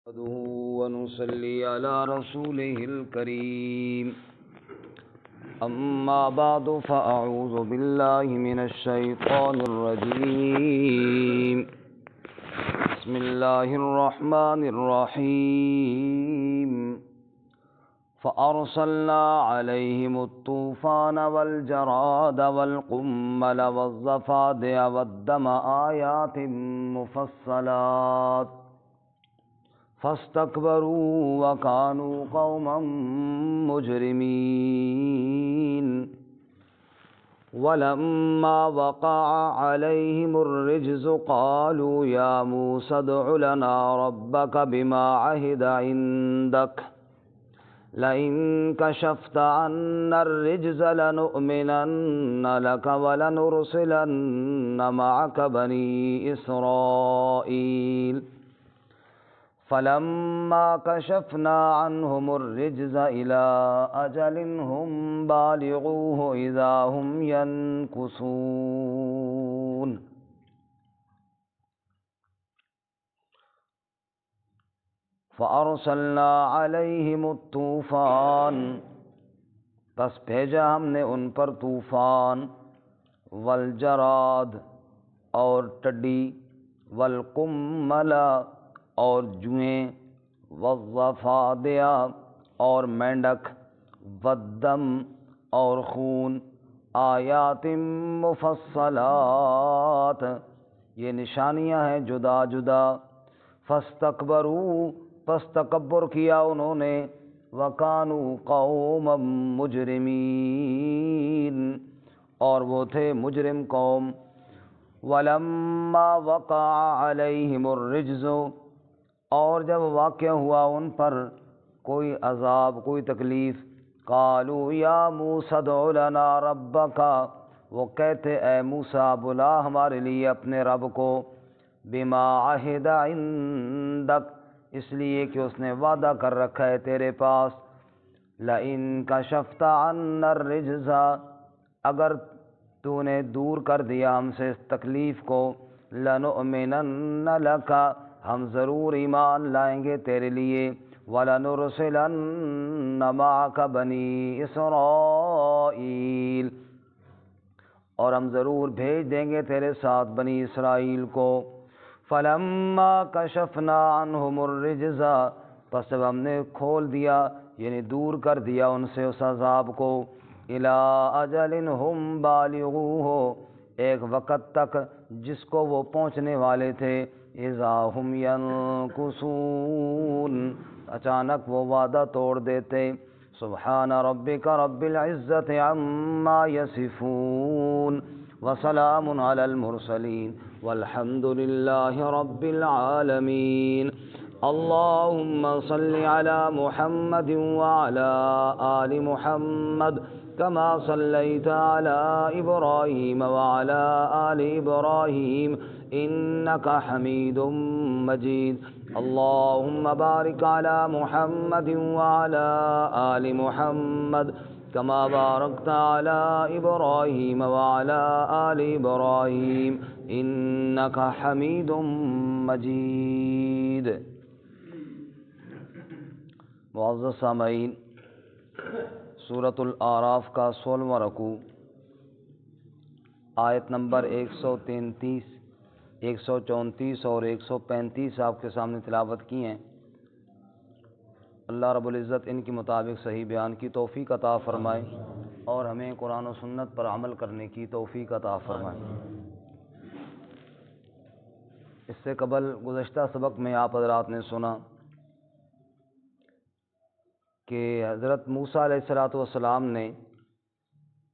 ونصلي على رسوله الكريم أما بعد فأعوذ بالله من الشيطان الرجيم بسم الله الرحمن الرحيم فأرسلنا عليهم الطوفان والجراد والقمل والضفادع والدم آيات مفصلات فاستكبروا وكانوا قوما مجرمين ولما وقع عليهم الرجز قالوا يا موسى ادع لنا ربك بما عهد عندك لئن كشفت عنا الرجز لنؤمنن لك ولنرسلن معك بني إسرائيل فلما كشفنا عنهم الرجز إلى أجل هم بالغوه إذا هم ينكثون فأرسلنا عليهم الطوفان پس بھیجا ہم نے ان پر طوفان والجراد اور ٹڈی والقمل اور جوئیں والضفادع اور مینڈک والدم اور خون آیات مفصلات یہ نشانیاں ہیں جدا جدا فاستکبروا پس تکبر کیا انہوں نے وکانوا قوما مجرمین اور وہ تھے مجرم قوم ولما وقع علیہم الرجز اور جب واقع ہوا ان پر کوئی عذاب کوئی تکلیف قالوا یا موسیٰ ادع لنا ربک وہ کہتے اے موسیٰ بلا ہمارے لیے اپنے رب کو بما عہد عندک اس لیے کہ اس نے وعدہ کر رکھا ہے تیرے پاس لئن کشفت عنا الرجز اگر تو نے دور کر دیا ہم سے اس تکلیف کو لنؤمنن لک ہم ضرور ایمان لائیں گے تیرے لیے وَلَنُرْسِلَنَّ مَعَكَ بَنِي إِسْرَائِيل اور ہم ضرور بھیج دیں گے تیرے ساتھ بنی اسرائیل کو فَلَمَّا كَشَفْنَا عَنْهُمُ الرِّجْزَ پس جب ہم نے کھول دیا یعنی دور کر دیا ان سے اس عذاب کو إِلَىٰ أَجَلٍ هُمْ بَالِغُوهُ ایک وقت تک جس کو وہ پہنچنے والے تھے اذا هم ينكثون اچانک وہ وعدہ توڑ دیتے سبحان ربک رب العزت عما یصفون وسلام علی المرسلین والحمد للہ رب العالمین اللهم صل على محمد وعلى آل محمد كما صليت على إبراهيم وعلى آل إبراهيم إنك حميد مجيد اللهم بارك على محمد وعلى آل محمد كما باركت على إبراهيم وعلى آل إبراهيم إنك حميد مجيد معزز سامعین سورۃ الاعراف کا 16واں رکوع آیت نمبر 133 134 اور 135 آپ کے سامنے تلاوت کی ہیں۔ اللہ رب العزت ان کے مطابق صحیح بیان کی توفیق عطا فرمائے اور ہمیں قرآن و سنت پر عمل کرنے کی توفیق عطا فرمائے۔ اس سے قبل گزشتہ سبق میں آپ حضرات نے سنا کہ حضرت موسیٰ علیہ السلام نے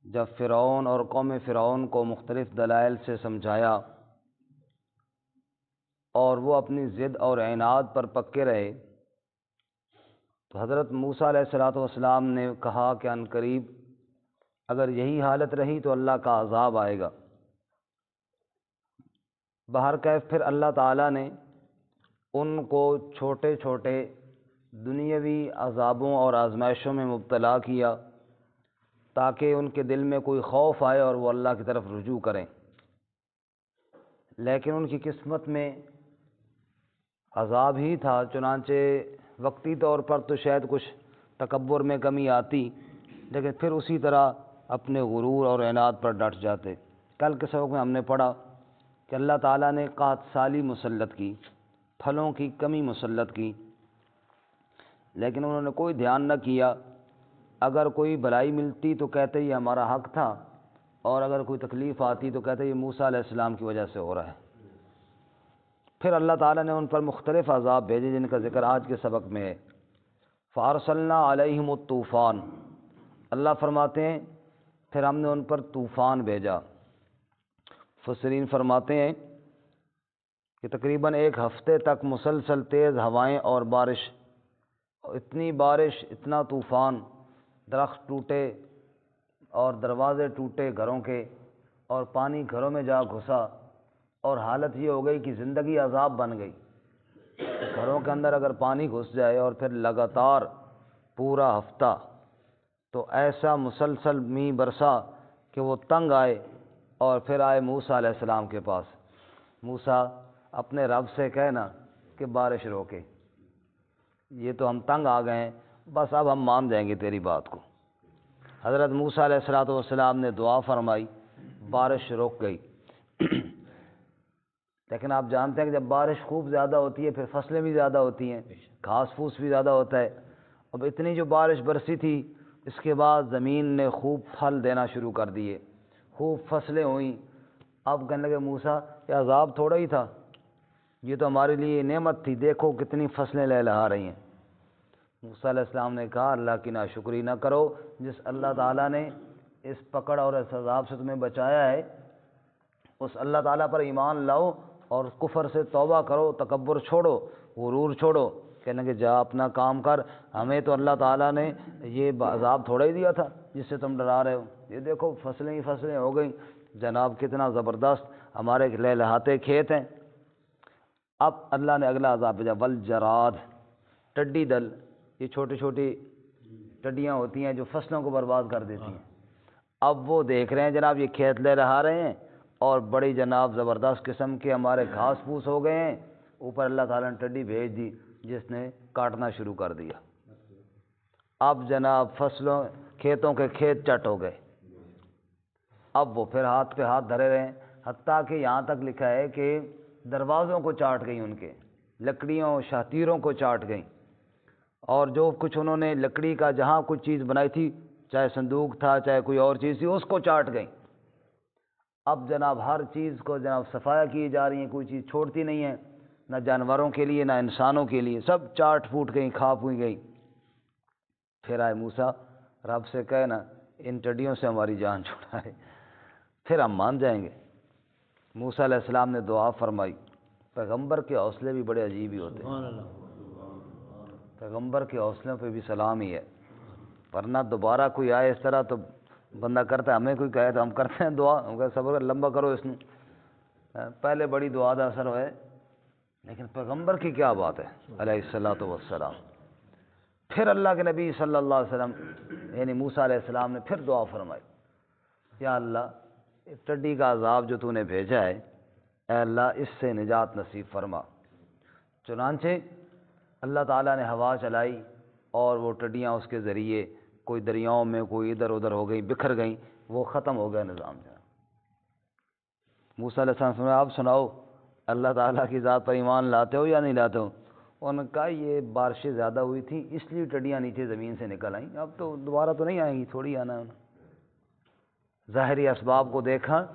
جب فرعون اور قوم فرعون کو مختلف دلائل سے سمجھایا اور وہ اپنی ضد اور عناد پر پکے رہے تو حضرت موسیٰ علیہ السلام نے کہا کہ عن قریب اگر یہی حالت رہی تو اللہ کا عذاب آئے گا۔ بہرکیف پھر اللہ تعالیٰ نے ان کو چھوٹے چھوٹے دنیاوی عذابوں اور آزمائشوں میں مبتلا کیا تاکہ ان کے دل میں کوئی خوف آئے اور وہ اللہ کی طرف رجوع کریں۔ لیکن ان کی قسمت میں عذاب ہی تھا، چنانچہ وقتی طور پر تو شاید کچھ تکبر میں کمی آتی، لیکن پھر اسی طرح اپنے غرور اور عناد پر ڈٹ جاتے۔ کل کے سبق میں ہم نے پڑھا کہ اللہ تعالیٰ نے قحط سالی مسلط کی، پھلوں کی کمی مسلط کی، لیکن انہوں نے کوئی دھیان نہ کیا۔ اگر کوئی بھلائی ملتی تو کہتے یہ ہمارا حق تھا، اور اگر کوئی تکلیف آتی تو کہتے یہ موسیٰ علیہ السلام کی وجہ سے ہو رہا ہے۔ پھر اللہ تعالیٰ نے ان پر مختلف عذاب بھیجے جن کا ذکر آج کے سبق میں ہے۔ فارسلنا علیہم الطوفان، اللہ فرماتے ہیں پھر ہم نے ان پر طوفان بھیجا۔ مفسرین فرماتے ہیں کہ تقریباً 1 ہفتے تک مسلسل تیز ہوائیں اور بارش، اتنی بارش، اتنا طوفان، درخت ٹوٹے اور دروازے ٹوٹے گھروں کے، اور پانی گھروں میں جا گھسا، اور حالت یہ ہو گئی کہ زندگی عذاب بن گئی۔ گھروں کے اندر اگر پانی گھس جائے اور پھر لگاتار پورا ہفتہ، تو ایسا مسلسل می برسا کہ وہ تنگ آئے، اور پھر آئے موسیٰ علیہ السلام کے پاس۔ موسیٰ اپنے رب سے کہنا کہ بارش روکے، یہ تو ہم تنگ آ گئے ہیں، بس اب ہم مان جائیں گے تیری بات کو۔ حضرت موسیٰ علیہ السلام نے دعا فرمائی، بارش رک گئی۔ لیکن آپ جانتے ہیں کہ جب بارش خوب زیادہ ہوتی ہے پھر فصلیں بھی زیادہ ہوتی ہیں، گھاس پھوس بھی زیادہ ہوتا ہے۔ اب اتنی جو بارش برسی تھی، اس کے بعد زمین نے خوب پھل دینا شروع کر دیے، خوب فصلیں ہوئیں۔ اب کہنے لگے موسیٰ یہ عذاب تھوڑا ہی تھا، یہ تو ہمارے لیے نعمت تھی، دیکھو کتنی فصلیں لہلہا رہی ہیں۔ موسیٰ علیہ السلام نے کہا اللہ کی ناشکری نہ کرو، جس اللہ تعالیٰ نے اس پکڑ اور اس عذاب سے تمہیں بچایا ہے، اس اللہ تعالیٰ پر ایمان لاؤ اور کفر سے توبہ کرو، تکبر چھوڑو، غرور چھوڑو۔ کہنے کہ جا اپنا کام کر، ہمیں تو اللہ تعالیٰ نے یہ عذاب تھوڑا ہی دیا تھا جس سے تم ڈرا رہے ہو، یہ دیکھو فصلیں ہی فصلیں ہو گئیں، جناب کتنا زبردست ہمارے لہلہاتے کھیت ہیں۔ اب اللہ نے اگلا عذاب بھیجا، والجراد، ٹڈی دل، یہ چھوٹی چھوٹی ٹڈیاں ہوتی ہیں جو فصلوں کو برباد کر دیتی ہیں۔ اب وہ دیکھ رہے ہیں جناب یہ کھیت لے رہا رہے ہیں، اور بڑی جناب زبردست قسم کے ہمارے گھاس پھوس ہو گئے ہیں، اوپر اللہ تعالیٰ نے ٹڈی بھیج دی جس نے کاٹنا شروع کر دیا۔ اب جناب فصلوں کھیتوں کے کھیت چٹ ہو گئے۔ اب وہ پھر ہاتھ پہ ہاتھ دھرے رہے ہیں، حتیٰ کہ یہاں تک لکھا ہے کہ دروازوں کو چاٹ گئیں، ان کے لکڑیوں شاتیروں کو چاٹ گئیں، اور جو کچھ انہوں نے لکڑی کا جہاں کچھ چیز بنائی تھی، چاہے صندوق تھا چاہے کوئی اور چیز تھی، اس کو چاٹ گئیں۔ اب جناب ہر چیز کو جناب صفایا کی جا رہی ہیں، کوئی چیز چھوڑتی نہیں ہے، نہ جانوروں کے لیے نہ انسانوں کے لیے، سب چاٹ پھوٹ گئیں، کھا پوئی گئی۔ پھر آئے موسیٰ، رب سے کہنا ان ٹڈیوں سے ہماری جان چھڑائے، پھر ہم مان جائیں گے۔ موسیٰ علیہ السلام نے دعا فرمائی۔ پیغمبر کے حوصلے بھی بڑے عجیب ہی ہوتے ہیں، پیغمبر کے حوصلوں پہ بھی سلام ہی ہے، ورنہ دوبارہ کوئی آئے اس طرح تو بندہ کرتا ہے، ہمیں کوئی کہے تو ہم کرتے ہیں دعا، ہم کہتے صبر لمبا کرو اس نے، پہلے بڑی دعا دا اثر ہوئے، لیکن پیغمبر کی کیا بات ہے علیہ الصلوۃ والسلام۔ پھر اللہ کے نبی صلی اللہ علیہ وسلم یعنی موسیٰ علیہ السلام نے پھر دعا فرمائی، یا اللہ ٹڈی کا عذاب جو تو نے بھیجا ہے، اے اللہ اس سے نجات نصیب فرما۔ چنانچہ اللہ تعالیٰ نے ہوا چلائی، اور وہ ٹڈیاں اس کے ذریعے کوئی دریاؤں میں، کوئی ادھر ادھر ہو گئی، بکھر گئیں، وہ ختم ہو گیا نظام۔ موسیٰ علیہ السلام سے آپ سناؤ اللہ تعالیٰ کی ذات پر ایمان لاتے ہو یا نہیں لاتے ہو؟ انہوں نے کہا یہ بارشیں زیادہ ہوئی تھیں اس لیے ٹڈیاں نیچے زمین سے نکل آئیں، اب تو دوبارہ تو نہیں آئیں گی، تھوڑی آنا ہے۔ ظاہری اسباب کو دیکھا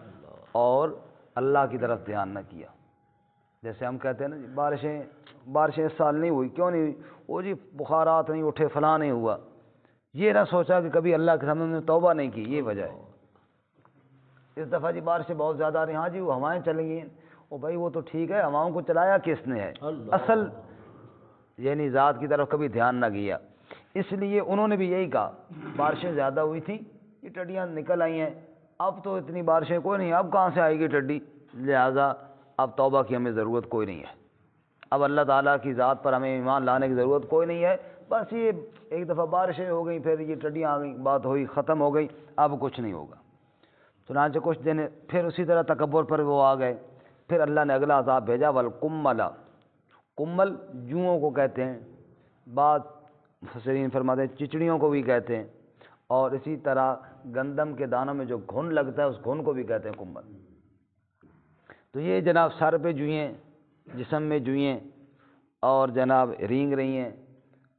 اور اللہ کی طرف دھیان نہ کیا۔ جیسے ہم کہتے ہیں نا جی بارشیں اس سال نہیں ہوئی، کیوں نہیں ہوئی؟ وہ جی بخارات نہیں اٹھے، فلاں نہیں ہوا، یہ نہ سوچا کہ کبھی اللہ کے سامنے توبہ نہیں کی، یہ وجہ ہے۔ اس دفعہ جی بارشیں بہت زیادہ آ رہی ہیں، ہاں جی وہ ہوائیں چلیں گی، او بھائی وہ تو ٹھیک ہے، ہواؤں کو چلایا کس نے ہے؟ اصل یعنی ذات کی طرف کبھی دھیان نہ کیا۔ اس لیے انہوں نے بھی یہی کہا، بارشیں زیادہ ہوئی تھیں، یہ ٹڈیاں نکل آئی ہیں، اب تو اتنی بارشیں کوئی نہیں، اب کہاں سے آئے گی ٹڈی، لہٰذا اب توبہ کی ہمیں ضرورت کوئی نہیں ہے، اب اللہ تعالیٰ کی ذات پر ہمیں ایمان لانے کی ضرورت کوئی نہیں ہے، بس یہ ایک دفعہ بارشیں ہو گئیں، پھر یہ ٹڈیاں آ گئیں، بات ہوئی ختم ہو گئی، اب کچھ نہیں ہوگا۔ چنانچہ کچھ دن پھر اسی طرح تکبر پر وہ آ گئے، پھر اللہ نے اگلا عذاب بھیجا، والقمل، کمل جوؤں کو کہتے ہیں، بعض مفسرین فرماتے ہیں چچڑیوں کو بھی کہتے ہیں، اور اسی طرح گندم کے دانوں میں جو گھن لگتا ہے اس گھن کو بھی کہتے ہیں کمل۔ تو یہ جناب سر پہ جوئیں، جسم میں جوئیں، اور جناب رینگ رہی ہیں،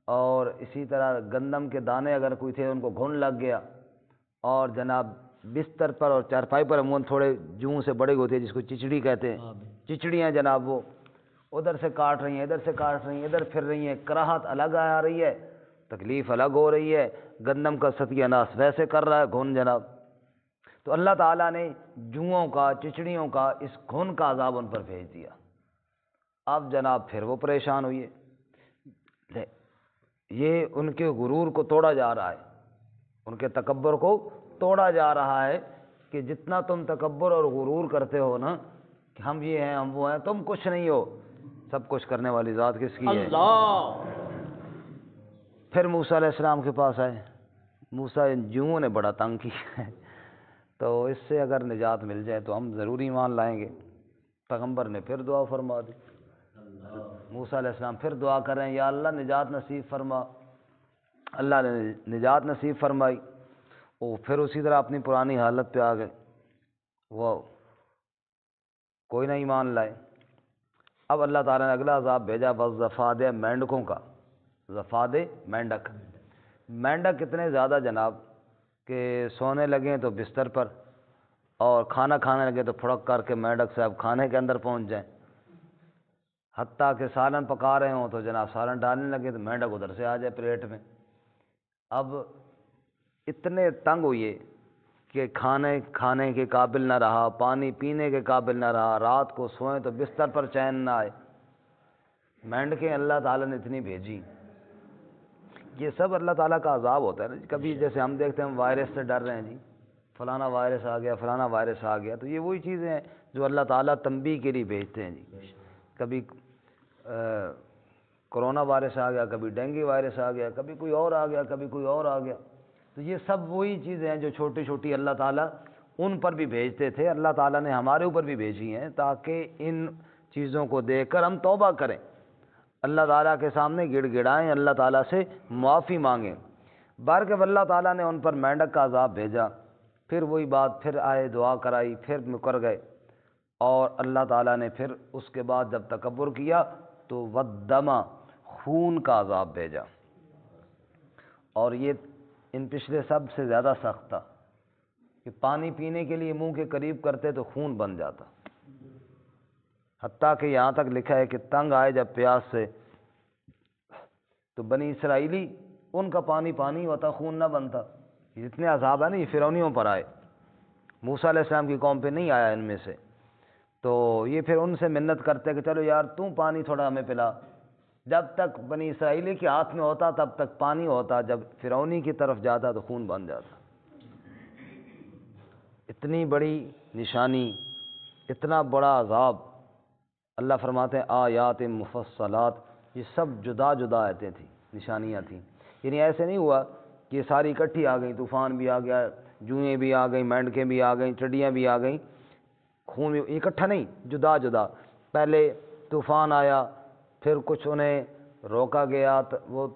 اور اسی طرح گندم کے دانے اگر کوئی تھے ان کو گھن لگ گیا، اور جناب بستر پر اور چارپائی پر عموماً تھوڑے جوؤں سے بڑے ہوتے ہیں جس کو چچڑی کہتے ہیں، چچڑیاں جناب وہ ادھر سے کاٹ رہی ہیں، ادھر سے کاٹ رہی ہیں، ادھر پھر رہی ہیں، کراہت الگ آ رہی ہے، تکلیف الگ ہو رہی ہے، گندم کا ستیہ ناس ویسے کر رہا ہے گھن جناب۔ تو اللہ تعالیٰ نے جوؤں کا، چچڑیوں کا، اس گھن کا عذاب ان پر بھیج دیا۔ اب جناب پھر وہ پریشان ہوئے، یہ ان کے غرور کو توڑا جا رہا ہے، ان کے تکبر کو توڑا جا رہا ہے کہ جتنا تم تکبر اور غرور کرتے ہو نا کہ ہم یہ ہیں ہم وہ ہیں، تم کچھ نہیں ہو، سب کچھ کرنے والی ذات کس کی ہے؟ اللہ۔ پھر موسیٰ علیہ السلام کے پاس آئے، موسیٰ جوؤں نے بڑا تنگ کیا ہے، تو اس سے اگر نجات مل جائے تو ہم ضرور ایمان لائیں گے۔ پیغمبر نے پھر دعا فرما دی، موسیٰ علیہ السلام پھر دعا کر رہے ہیں یا اللہ نجات نصیب فرما۔ اللہ نے نجات نصیب فرمائی، وہ پھر اسی طرح اپنی پرانی حالت پہ آ گئے، وہ کوئی نہ ایمان لائے۔ اب اللہ تعالیٰ نے اگلا عذاب بھیجا وَالضَّفَادِ، مینڈکوں کا، ضفاد مینڈک۔ مینڈک اتنے زیادہ جناب کہ سونے لگیں تو بستر پر، اور کھانا کھانے لگے تو پھڑک کر کے مینڈک صاحب کھانے کے اندر پہنچ جائیں، حتیٰ کہ سالن پکا رہے ہوں تو جناب سالن ڈالنے لگے تو مینڈک ادھر سے آ جائے پلیٹ میں۔ اب اتنے تنگ ہوئے کہ کھانے کے قابل نہ رہا، پانی پینے کے قابل نہ رہا، رات کو سوئیں تو بستر پر چین نہ آئے۔ مینڈکیں اللہ تعالیٰ نے اتنی بھیجی۔ یہ سب اللہ تعالیٰ کا عذاب ہوتا ہے نا، کبھی جیسے ہم دیکھتے ہیں ہم وائرس سے ڈر رہے ہیں جی، فلانا وائرس آ گیا، فلانا وائرس آ گیا، تو یہ وہی چیزیں ہیں جو اللہ تعالیٰ تنبیہ کے لیے بھیجتے ہیں جی۔ کبھی کرونا وائرس آ گیا، کبھی ڈینگی وائرس آ گیا، کبھی کوئی اور آ گیا، کبھی کوئی اور آ گیا، تو یہ سب وہی چیزیں ہیں جو چھوٹی چھوٹی اللہ تعالیٰ ان پر بھی بھیجتے تھے، اللہ تعالیٰ نے ہمارے اوپر بھی بھیجی ہیں تاکہ ان چیزوں کو دیکھ کر ہم توبہ کریں، اللہ تعالیٰ کے سامنے گڑ گڑائیں، اللہ تعالیٰ سے معافی مانگیں۔ بہرکیف اللہ تعالیٰ نے ان پر مینڈک کا عذاب بھیجا، پھر وہی بات، پھر آئے دعا کرائی، پھر مکر گئے، اور اللہ تعالیٰ نے پھر اس کے بعد جب تکبر کیا تو والدم، خون کا عذاب بھیجا، اور یہ ان پچھلے سب سے زیادہ سخت تھا کہ پانی پینے کے لیے منہ کے قریب کرتے تو خون بن جاتا، حتیٰ کہ یہاں تک لکھا ہے کہ تنگ آئے جب پیاس سے تو بنی اسرائیلی ان کا پانی پانی ہوتا، خون نہ بنتا۔ جتنے عذاب ہے نا یہ فرعونیوں پر آئے، موسیٰ علیہ السلام کی قوم پہ نہیں آیا ان میں سے، تو یہ پھر ان سے منت کرتے کہ چلو یار تم پانی تھوڑا ہمیں پلا، جب تک بنی اسرائیلی کے ہاتھ میں ہوتا تب تک پانی ہوتا، جب فرعونی کی طرف جاتا تو خون بن جاتا۔ اتنی بڑی نشانی، اتنا بڑا عذاب، اللہ فرماتے ہیں آیات مفصلات، یہ سب جدا جدا آیتیں تھیں، نشانیاں تھیں، یعنی ایسے نہیں ہوا کہ یہ ساری اکٹھی آ گئیں، طوفان بھی آ گیا، جوئیں بھی آ گئیں، مینڈکیں بھی آ گئیں، چڑیاں بھی آ گئیں، خون بھی اکٹھا نہیں، جدا جدا۔ پہلے طوفان آیا، پھر کچھ انہیں روکا گیا، وہ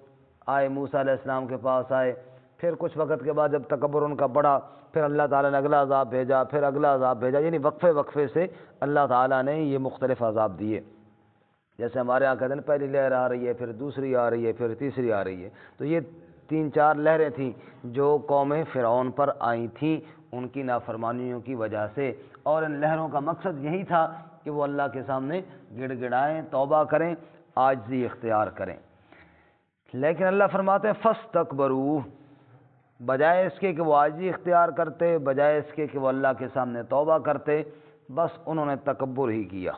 آئے موسیٰ علیہ السلام کے پاس آئے، پھر کچھ وقت کے بعد جب تکبر ان کا بڑھا پھر اللہ تعالیٰ نے اگلا عذاب بھیجا، پھر اگلا عذاب بھیجا، یعنی وقفے وقفے سے اللہ تعالیٰ نے یہ مختلف عذاب دیے۔ جیسے ہمارے یہاں کہتے ہیں پہلی لہر آ رہی ہے، پھر دوسری آ رہی ہے، پھر تیسری آ رہی ہے، تو یہ 3-4 لہریں تھیں جو قوم فرعون پر آئی تھیں ان کی نافرمانیوں کی وجہ سے، اور ان لہروں کا مقصد یہی تھا کہ وہ اللہ کے سامنے گڑ گڑائیں، توبہ کریں، عاجزی اختیار کریں۔ لیکن اللہ فرماتے ہیں فاستکبروا، بجائے اس کے کہ وہ عاجزی اختیار کرتے، بجائے اس کے کہ وہ اللہ کے سامنے توبہ کرتے، بس انہوں نے تکبر ہی کیا۔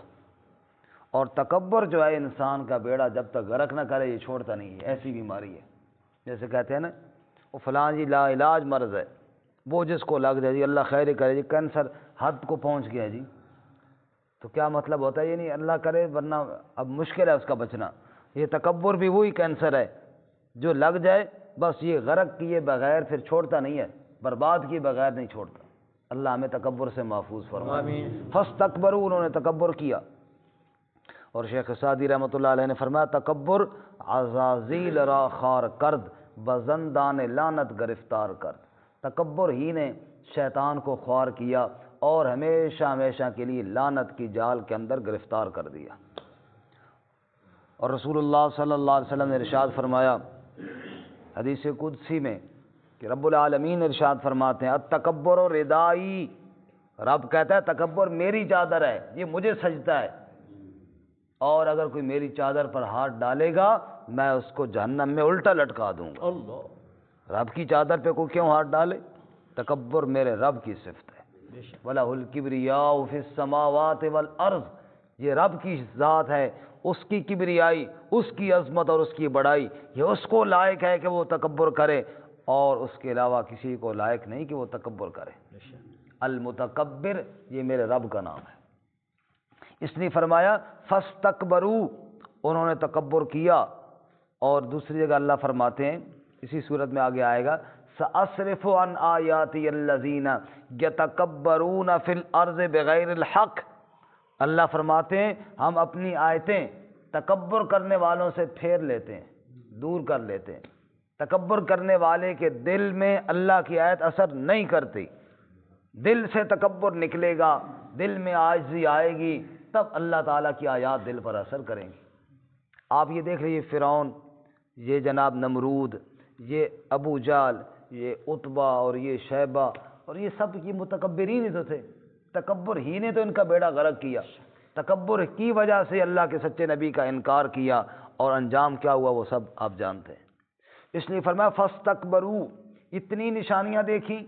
اور تکبر جو ہے انسان کا بیڑا جب تک غرق نہ کرے یہ چھوڑتا نہیں ہے، ایسی بیماری ہے، جیسے کہتے ہیں نا وہ فلاں جی لا علاج مرض ہے، وہ جس کو لگ جائے جی اللہ خیر کرے جی، کینسر حد کو پہنچ گیا جی، تو کیا مطلب ہوتا ہے؟ یہ نہیں اللہ کرے ورنہ اب مشکل ہے اس کا بچنا۔ یہ تکبر بھی وہی کینسر ہے جو لگ جائے بس یہ غرق کیے بغیر پھر چھوڑتا نہیں ہے، برباد کیے بغیر نہیں چھوڑتا۔ اللہ ہمیں تکبر سے محفوظ فرمائے۔ فاستکبروا، انہوں نے تکبر کیا، اور شیخ سعدی رحمۃ اللہ علیہ نے فرمایا تکبر عزازیل را خار کرد بزندان لعنت گرفتار کرد، تکبر ہی نے شیطان کو خوار کیا اور ہمیشہ ہمیشہ کے لیے لعنت کی جال کے اندر گرفتار کر دیا۔ اور رسول اللہ صلی اللہ علیہ وسلم نے ارشاد فرمایا حدیث قدسی میں کہ رب العالمین ارشاد فرماتے ہیں التکبر و ردائی، رب کہتا ہے تکبر میری چادر ہے، یہ مجھے سجدہ ہے، اور اگر کوئی میری چادر پر ہاتھ ڈالے گا میں اس کو جہنم میں الٹا لٹکا دوں گا۔ اللہ، رب کی چادر پہ کوئی کیوں ہاتھ ڈالے؟ تکبر میرے رب کی صفت ہے۔ وَلَهُ الْكِبْرِيَاءُ فِي السَّمَاوَاتِ وَالْأَرْضِ، یہ رب کی ذات ہے، اس کی کبریائی، اس کی عظمت اور اس کی بڑائی، یہ اس کو لائق ہے کہ وہ تکبر کرے، اور اس کے علاوہ کسی کو لائق نہیں کہ وہ تکبر کرے۔ المتکبر یہ میرے رب کا نام ہے۔ اس نے فرمایا فاستکبروا، انہوں نے تکبر کیا، اور دوسری جگہ اللہ فرماتے ہیں اسی صورت میں آگے آئے گا سأصرف عن آیاتی الذین یتکبرون فی الارض بغیر الحق، اللہ فرماتے ہیں ہم اپنی آیتیں تکبر کرنے والوں سے پھیر لیتے ہیں، دور کر لیتے ہیں۔ تکبر کرنے والے کے دل میں اللہ کی آیت اثر نہیں کرتی، دل سے تکبر نکلے گا، دل میں عاجزی آئے گی، تب اللہ تعالیٰ کی آیات دل پر اثر کریں گی۔ آپ یہ دیکھ لیجیے فرعون، یہ جناب نمرود، یہ ابو جہل، یہ عتبہ اور یہ شیبہ، اور یہ سب یہ متکبرین ہی تو تھے، تکبر ہی نے تو ان کا بیڑا غرق کیا، تکبر کی وجہ سے اللہ کے سچے نبی کا انکار کیا، اور انجام کیا ہوا وہ سب آپ جانتے ہیں۔ اس لیے فرمایا فاستکبروا، اتنی نشانیاں دیکھی،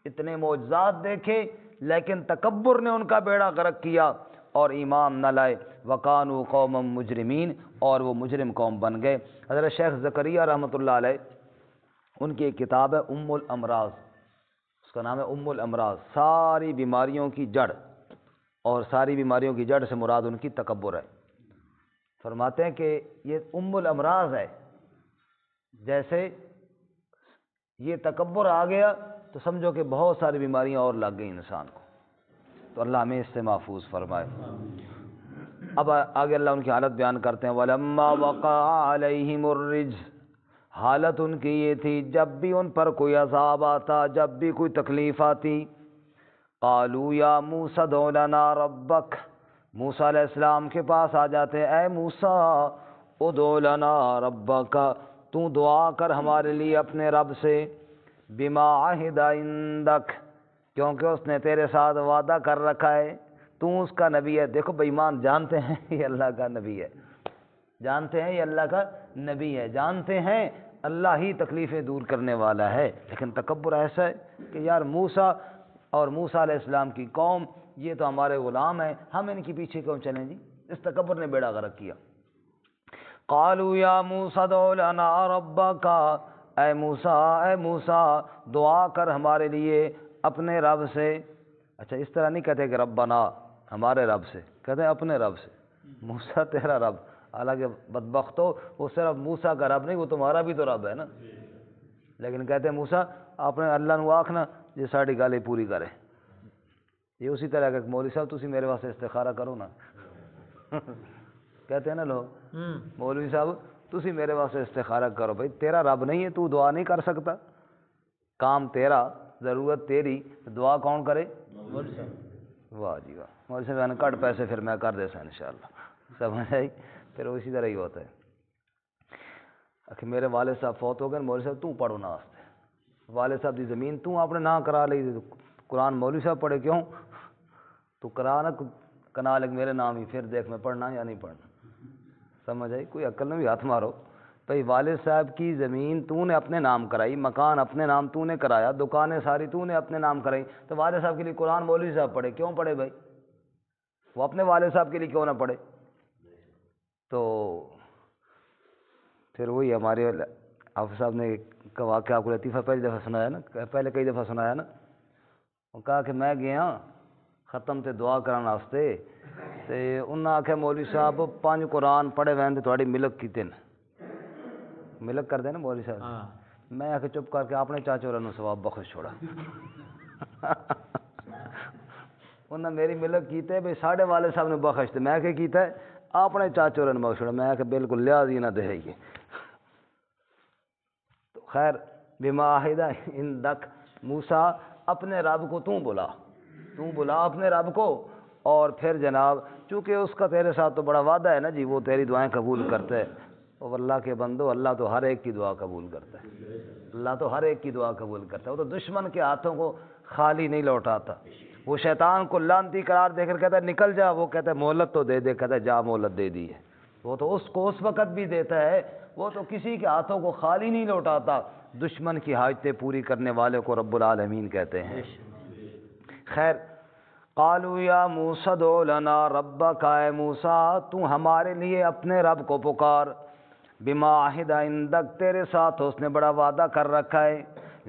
اتنے معجزات دیکھے، لیکن تکبر نے ان کا بیڑا غرق کیا اور ایمان نہ لائے، وَقَانُوا قَوْمًا مُجْرِمِينَ، اور وہ مجرم قوم بن گئے۔ حضرت شیخ زکریا رحمۃ اللہ علیہ ان کی ایک کتاب ہے ام الامراض، اس کا نام ہے ام الامراض، ساری بیماریوں کی جڑ، اور ساری بیماریوں کی جڑ سے مراد ان کی تکبر ہے۔ فرماتے ہیں کہ یہ ام الامراض ہے، جیسے یہ تکبر آ گیا تو سمجھو کہ بہت ساری بیماریاں اور لگ گئی انسان کو، تو اللہ ہمیں اس سے محفوظ فرمائے۔ اب آگے اللہ ان کی حالت بیان کرتے ہیں وَلَمَّا وَقَعَ عَلَيْهِمُ الرِّجْزُ، حالت ان کی یہ تھی جب بھی ان پر کوئی عذاب آتا، جب بھی کوئی تکلیف آتی، قالوا یا موسیٰ ادع لنا ربک، موسیٰ علیہ السلام کے پاس آ جاتے، اے موسیٰ ادع لنا ربک، تو دعا کر ہمارے لیے اپنے رب سے، بما عہد عندک، کیونکہ اس نے تیرے ساتھ وعدہ کر رکھا ہے، تو اس کا نبی ہے۔ دیکھو بے ایمان جانتے ہیں یہ اللہ کا نبی ہے، جانتے ہیں یہ اللہ کا نبی ہے، جانتے ہیں اللہ ہی تکلیفیں دور کرنے والا ہے، لیکن تکبر ایسا ہے کہ یار موسیٰ اور موسیٰ علیہ السلام کی قوم یہ تو ہمارے غلام ہیں، ہم ان کے پیچھے کیوں چلیں جی؟ اس تکبر نے بیڑا غرق کیا۔ قالوا یا موسیٰ ادع لنا ربک، اے موسیٰ دعا کر ہمارے لیے اپنے رب سے۔ اچھا اس طرح نہیں کہتے کہ ربنا ہمارے رب سے، کہتے ہیں اپنے رب سے، موسیٰ تیرا رب، حالانکہ بدبختو وہ صرف موسیٰ کا رب نہیں، وہ تمہارا بھی تو رب ہے نا، لیکن کہتے ہیں موسیٰ اپنے اللہ نو آکھنا جی ساڑی گل پوری کرے۔ یہ اسی طرح کہ مولوی صاحب تسی میرے واسطے استخارہ کرو نا کہتے ہیں نا لوگ مولوی صاحب تسی میرے واسطے استخارہ کرو، بھائی تیرا رب نہیں ہے، تو دعا نہیں کر سکتا، کام تیرا، ضرورت تیری، دعا کون کرے؟ مولوی صاحب۔ واہ جی واہ، مولوی صاحب نے کٹ پیسے پھر میں کر دیسا انشاءاللہ، سمجھ آئی؟ پھر اسی طرح ہی ہوتا ہے کہ میرے والد صاحب فوت ہو گئے، مولوی صاحب تو پڑھو نا واسطے، والد صاحب دی زمین تو آپ نے نہ کرا لی، قرآن مولوی صاحب پڑھے کیوں؟ تو کرا نا کنا لگ میرے نام ہی، پھر دیکھ میں پڑھنا یا نہیں پڑھنا، سمجھ آئی؟ کوئی عقل میں بھی ہاتھ مارو، بھائی والد صاحب کی زمین تو نے اپنے نام کرائی، مکان اپنے نام تو نے کرایا، دکانیں ساری تو نے اپنے نام کرائی، تو والد صاحب کے لیے قرآن مولوی صاحب پڑھے کیوں پڑھے بھائی؟ وہ اپنے والد صاحب کے لیے کیوں نہ پڑھے؟ تو پھر وہی ہمارے حافظ صاحب نے ایک واقعہ کو لطیفہ پہلی دفعہ سنایا نا، پہلے کئی دفعہ سنایا نا، وہ کہا کہ میں گیا ختم تے دعا کرنے واسطے تے انہاں آکھیا مولوی صاحب 5 قرآن پڑھے وین تے تہاڈی ملک کیتے نے، ملک کر دے نا مولوی صاحب، میں آ کے چپ کر کے اپنے چاچے ہوراں نوں ثواب بخش چھوڑا انہاں میری ملک کیتے بھئی ساڈے والد صاحب نے بخش تے میں کیا کیتا ہے اپنے چاچو رن مغشڑ میں کہ بالکل لحاظ ہی نہ دے یہ. تو خیر بما عہد عندک موسیٰ اپنے رب کو تو بلا اپنے رب کو. اور پھر جناب چونکہ اس کا تیرے ساتھ تو بڑا وعدہ ہے نا جی، وہ تیری دعائیں قبول کرتا ہے. اور اللہ کے بندو، اللہ تو ہر ایک کی دعا قبول کرتا ہے، اللہ تو ہر ایک کی دعا قبول کرتا ہے. وہ تو دشمن کے ہاتھوں کو خالی نہیں لوٹاتا. وہ شیطان کو لعنتی قرار دے کر کہتا ہے نکل جا، وہ کہتا ہے مہلت تو دے، کہتا ہے جا مہلت دے دی ہے. وہ تو اس کو اس وقت بھی دیتا ہے، وہ تو کسی کے ہاتھوں کو خالی نہیں لوٹاتا. دشمن کی حاجتیں پوری کرنے والے کو رب العالمین کہتے ہیں. خیر قالوا یا موسیٰ ادع لنا ربک، اے موسیٰ تو ہمارے لیے اپنے رب کو پکار. بما عہد عندک تیرے ساتھ اس نے بڑا وعدہ کر رکھا ہے.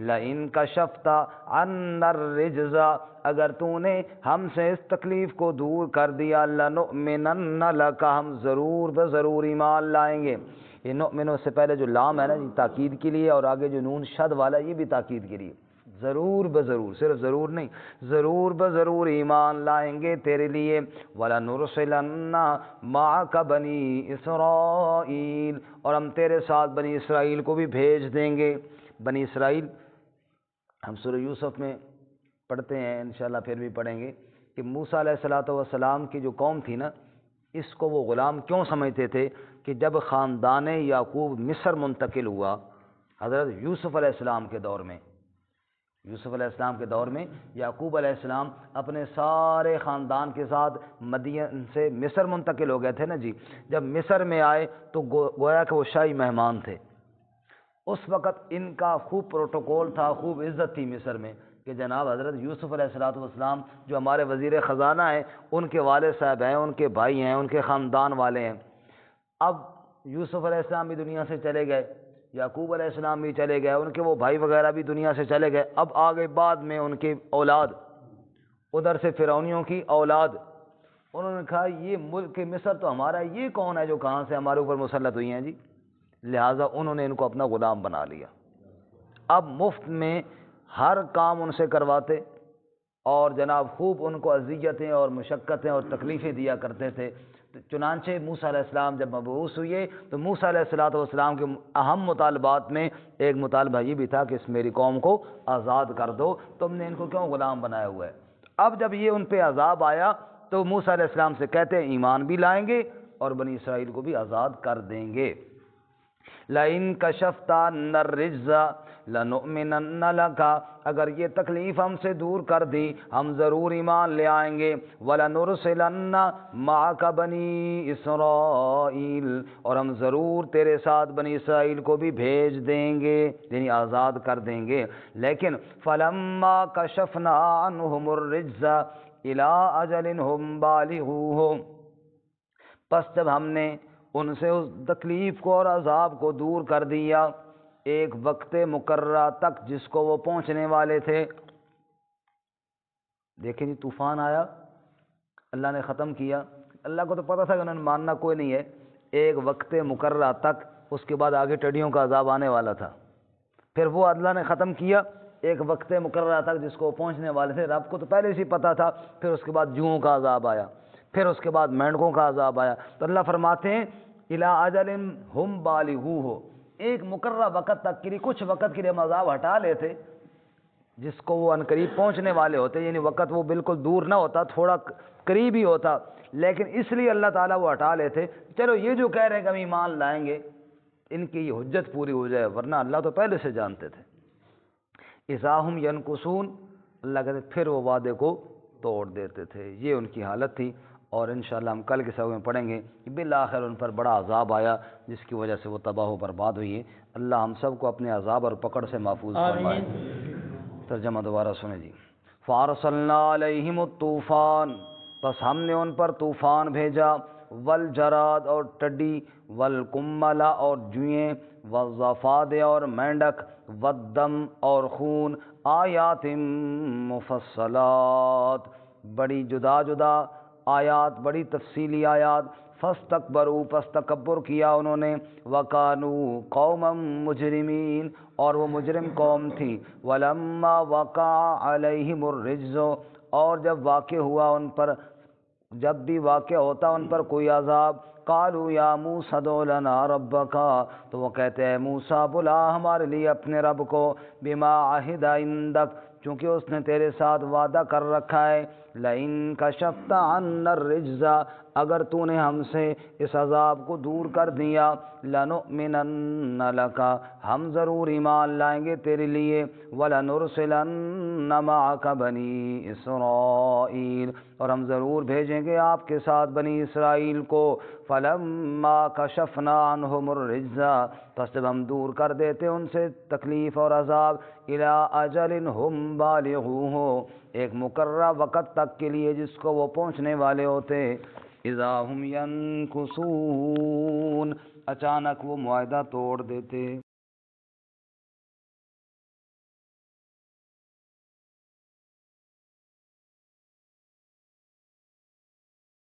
لئن کشفت عنا الرجز، اگر تو نے ہم سے اس تکلیف کو دور کر دیا، لنؤمنن لک، ہم ضرور بضرور ایمان لائیں گے. یہ نؤمن سے پہلے جو لام ہے نا جی تاکید کے لیے، اور آگے جو نون شد والا یہ بھی تاکید کے لیے. ضرور بضرور، صرف ضرور نہیں، ضرور بضرور ایمان لائیں گے تیرے لیے. وَلَنُرْسِلَنَّ مَعَكَ بَنِي إِسْرَائِيل، اور ہم تیرے ساتھ بنی اسرائیل کو بھی بھیج دیں گے. بنی اسرائیل ہم سورہ یوسف میں پڑھتے ہیں، انشاءاللہ پھر بھی پڑھیں گے کہ موسیٰ علیہ السلام کی جو قوم تھی نا، اس کو وہ غلام کیوں سمجھتے تھے کہ جب خاندان یعقوب مصر منتقل ہوا حضرت یوسف علیہ السلام کے دور میں، یوسف علیہ السلام کے دور میں یعقوب علیہ السلام اپنے سارے خاندان کے ساتھ مدین سے مصر منتقل ہو گئے تھے نا جی. جب مصر میں آئے تو گویا کہ وہ شاہی مہمان تھے. اس وقت ان کا خوب پروٹوکول تھا، خوب عزت تھی مصر میں کہ جناب حضرت یوسف علیہ السلام جو ہمارے وزیر خزانہ ہیں، ان کے والد صاحب ہیں، ان کے بھائی ہیں، ان کے خاندان والے ہیں. اب یوسف علیہ السلام بھی دنیا سے چلے گئے، یعقوب علیہ السلام بھی چلے گئے، ان کے وہ بھائی وغیرہ بھی دنیا سے چلے گئے. اب آگے بعد میں ان کی اولاد، ادھر سے فرعونیوں کی اولاد، انہوں نے کہا یہ ملک مصر تو ہمارا ہے، یہ کون ہے جو کہاں سے ہمارے اوپر مسلط ہوئی ہیں جی. لہٰذا انہوں نے ان کو اپنا غلام بنا لیا. اب مفت میں ہر کام ان سے کرواتے اور جناب خوب ان کو اذیتیں اور مشقتیں اور تکلیفیں دیا کرتے تھے. چنانچہ موسیٰ علیہ السلام جب مبعوث ہوئے تو موسیٰ علیہ السلام کے اہم مطالبات میں ایک مطالبہ یہ بھی تھا کہ اس میری قوم کو آزاد کر دو، تم نے ان کو کیوں غلام بنایا ہوا ہے. اب جب یہ ان پہ عذاب آیا تو موسیٰ علیہ السلام سے کہتے ہیں ایمان بھی لائیں گے اور بنی اسرائیل کو بھی آزاد کر دیں گے. لَإِن كَشَفْتَ عَنَّا الرِّجْزَ لَنُؤْمِنَنَّ لَكَ، اگر یہ تکلیف ہم سے دور کر دی ہم ضرور ایمان لے آئیں گے. وَلَنُرْسِلَنَّ مَعَكَ بَنِي إِسْرَائِيل، اور ہم ضرور تیرے ساتھ بنی اسرائیل کو بھی بھیج دیں گے، یعنی آزاد کر دیں گے. لیکن فَلَمَّا كَشَفْنَا عَنْهُمُ الرِّجْزَ إِلَىٰ أَجَلٍ هُمْ بَالِغُوهُ، پس جب ہم نے ان سے اس تکلیف کو اور عذاب کو دور کر دیا ایک وقت مقررہ تک جس کو وہ پہنچنے والے تھے. دیکھیں جی طوفان آیا، اللہ نے ختم کیا. اللہ کو تو پتہ تھا کہ انہوں نے ماننا کوئی نہیں ہے. ایک وقت مقررہ تک، اس کے بعد آگے ٹڈیوں کا عذاب آنے والا تھا. پھر وہ اللہ نے ختم کیا ایک وقت مقررہ تک جس کو وہ پہنچنے والے تھے. رب کو تو پہلے سے پتہ تھا. پھر اس کے بعد جوؤں کا عذاب آیا، پھر اس کے بعد مینڈکوں کا عذاب آیا. تو اللہ فرماتے ہیں اِلیٰ اجل ہم بالغوہ، ایک مقررہ وقت تک کے لیے، کچھ وقت کے لیے ہم عذاب ہٹا لیتے جس کو وہ عنقریب پہنچنے والے ہوتے، یعنی وقت وہ بالکل دور نہ ہوتا، تھوڑا قریب ہی ہوتا. لیکن اس لیے اللہ تعالیٰ وہ ہٹا لیتے. چلو یہ جو کہہ رہے ہیں کہ ہم ایمان لائیں گے ان کی یہ حجت پوری ہو جائے، ورنہ اللہ تو پہلے سے جانتے تھے. اذا ہم ینکثون، اللہ کہتے پھر وہ وعدے کو توڑ دیتے تھے. یہ ان کی حالت تھی. اور انشاءاللہ ہم کل کے سبق میں پڑھیں گے کہ بالآخر ان پر بڑا عذاب آیا جس کی وجہ سے وہ تباہ و برباد ہوئی ہے. اللہ ہم سب کو اپنے عذاب اور پکڑ سے محفوظ فرمائے. ترجمہ دوبارہ سنیں جی. فارسلنا علیہم الطوفان، بس ہم نے ان پر طوفان بھیجا. والجراد اور ٹڈی، والقمل اور جوئیں، والضفادع اور مینڈک، والدم اور خون، آیات مفصلات، بڑی جدا جدا آیات، بڑی تفصیلی آیات. فاستکبروا، پس تکبر کیا انہوں نے. وکانوا قوما مجرمین، اور وہ مجرم قوم تھی. ولما وقع علیہم الرجز، اور جب واقع ہوا ان پر، جب بھی واقع ہوتا ان پر کوئی عذاب، قالوا یا موسیٰ ادع لنا ربک، تو وہ کہتے ہیں موسیٰ بلا ہمارے لیے اپنے رب کو، بما عہد عندک، چونکہ اس نے تیرے ساتھ وعدہ کر رکھا ہے، لئن کشفت عنا الرجز، اگر تو نے ہم سے اس عذاب کو دور کر دیا، لنؤمنن لک، ہم ضرور ایمان لائیں گے تیرے لیے، ولنرسلن معک بنی اسرائیل، اور ہم ضرور بھیجیں گے آپ کے ساتھ بنی اسرائیل کو، فلما کشفنا عنہم الرجز، پس جب ہم دور کر دیتے ان سے تکلیف اور عذاب، الی اجل ہم بالغوہ، ایک مقررہ وقت تک کے لیے جس کو وہ پہنچنے والے ہوتے، اذا ہم ینکثون، اچانک وہ معاہدہ توڑ دیتے۔